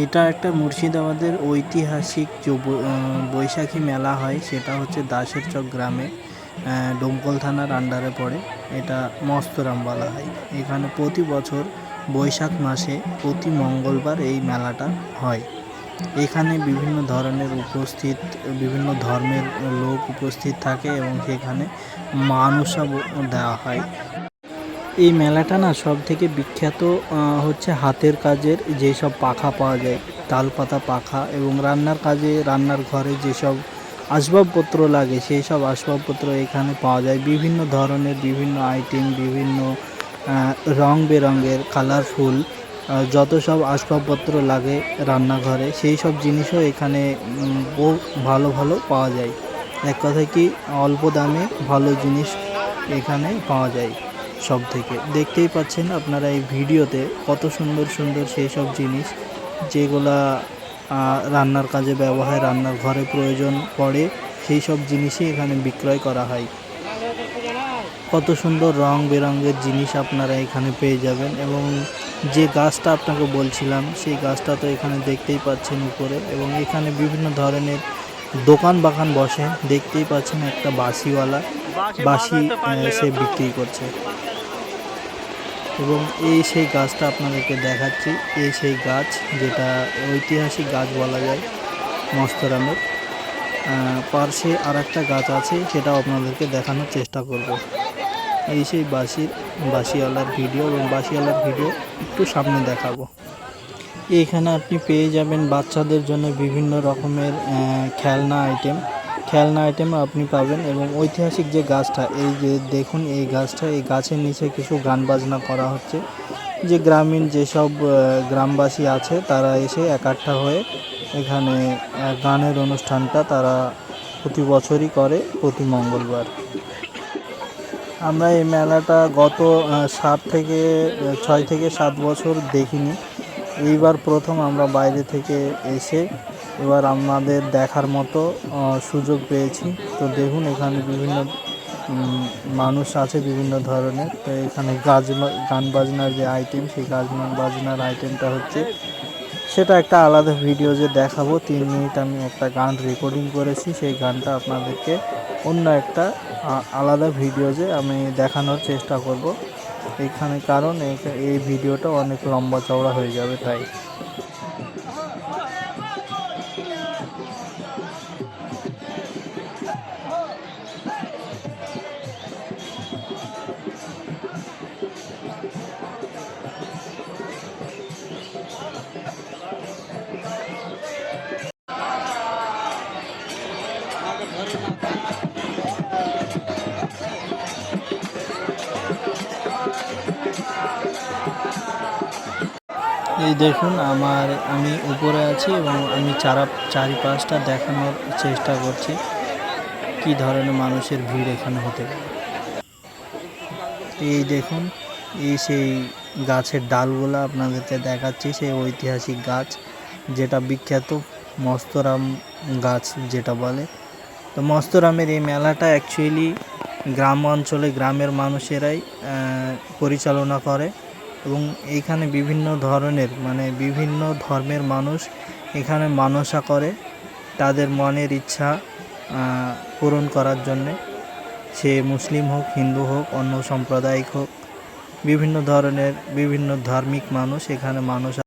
এটা একটা মুর্শিদাবাদের ঐতিহাসিক যে বৈশাখী মেলা হয়, সেটা হচ্ছে দাসের চক গ্রামে, ডোমকল থানার আন্ডারে পড়ে। এটা মস্তরাম বলা হয়। এখানে প্রতি বছর বৈশাখ মাসে প্রতি মঙ্গলবার এই মেলাটা হয়। এখানে বিভিন্ন ধরনের বিভিন্ন ধর্মের লোক উপস্থিত থাকে এবং সেখানে মানুষও দেওয়া হয়। এই মেলাটা না সব থেকে বিখ্যাত হচ্ছে হাতের কাজের যেসব পাখা পাওয়া যায়, তালপাতা পাখা, এবং রান্নার কাজে রান্নার ঘরে যেসব আসবাবপত্র লাগে সেই সব আসবাবপত্র এখানে পাওয়া যায়। বিভিন্ন ধরনের বিভিন্ন আইটেম, বিভিন্ন রং বেরঙের কালারফুল যত সব আসবাবপত্র লাগে রান্নাঘরে, সেই সব জিনিসও এখানে ভালো ভালো পাওয়া যায়। এক কথায় কি, অল্প দামে ভালো জিনিস এখানে পাওয়া যায়। সব থেকে দেখতেই পাচ্ছেন আপনারা এই ভিডিওতে কত সুন্দর সুন্দর সেই সব জিনিস যেগুলা রান্নার কাজে ব্যবহার, রান্নার ঘরে প্রয়োজন পড়ে, সেই সব জিনিসই এখানে বিক্রয় করা হয়। কত সুন্দর রং বেরঙের জিনিস আপনারা এখানে পেয়ে যাবেন। এবং যে গাছটা আপনাকে বলছিলাম, সেই গাছটা তো এখানে দেখতেই পাচ্ছেন উপরে। এবং এখানে বিভিন্ন ধরনের দোকান বাগান বসে, দেখতেই পাচ্ছেন একটা বাঁশিওয়ালা বাঁশি সে বিক্রি করছে। এবং এই সেই গাছটা আপনাদেরকে দেখাচ্ছি, এই সেই গাছ যেটা ঐতিহাসিক গাছ বলা যায় মস্তরামের। পার্শ্বে আর একটা গাছ আছে, সেটাও আপনাদেরকে দেখানোর চেষ্টা করব। এই সেই বাঁশিওয়ালার ভিডিও, এবং বাঁশিওয়ালার ভিডিও একটু সামনে দেখাবো। এইখানে আপনি পেয়ে যাবেন বাচ্চাদের জন্য বিভিন্ন রকমের খেলনা আইটেম আপনি পাবেন। এবং ঐতিহাসিক যে গাছটা, এই যে দেখুন এই গাছটা, এই গাছের নিচে কিছু গান বাজনা করা হচ্ছে। যে গ্রামীণ যেসব গ্রামবাসী আছে তারা এসে একাট্টা হয়ে এখানে গানের অনুষ্ঠানটা তারা প্রতি বছরই করে, প্রতি মঙ্গলবার। আমরা এই মেলাটা গত 6 থেকে 7 বছর দেখিনি। এইবার প্রথম আমরা বাইরে থেকে এসে এবার আমাদের দেখার মতো সুযোগ পেয়েছি। তো দেখুন এখানে বিভিন্ন মানুষ আছে বিভিন্ন ধরনের। তো এখানে গান বাজনার যে আইটেম, সেই গান বাজনার আইটেমটা হচ্ছে, সেটা একটা আলাদা ভিডিও যে দেখাবো। 3 মিনিট আমি একটা গান রেকর্ডিং করেছি, সেই গানটা আপনাদেরকে অন্য একটা আলাদা ভিডিও যে আমি দেখানোর চেষ্টা করব এখানে, কারণ এই ভিডিওটা অনেক লম্বা চওড়া হয়ে যাবে তাই। এই দেখুন আমি উপরে আছি এবং আমি চারিপাশটা দেখানোর চেষ্টা করছি কি ধরনের মানুষের ভিড় এখানে হতে পারে। এই দেখুন এই সেই গাছের ডালগুলো আপনাদেরকে দেখাচ্ছি, সেই ঐতিহাসিক গাছ যেটা বিখ্যাত মস্তরাম গাছ যেটা বলে। তো মস্তরামের এই মেলাটা অ্যাকচুয়ালি গ্রাম অঞ্চলে গ্রামের মানুষেরাই পরিচালনা করে। এবং এইখানে বিভিন্ন ধর্মের মানুষ এখানে মানসা করে তাদের মনের ইচ্ছা পূরণ করার জন্যে। সে মুসলিম হোক, হিন্দু হোক, অন্য সাম্প্রদায়িক হোক, বিভিন্ন ধার্মিক মানুষ এখানে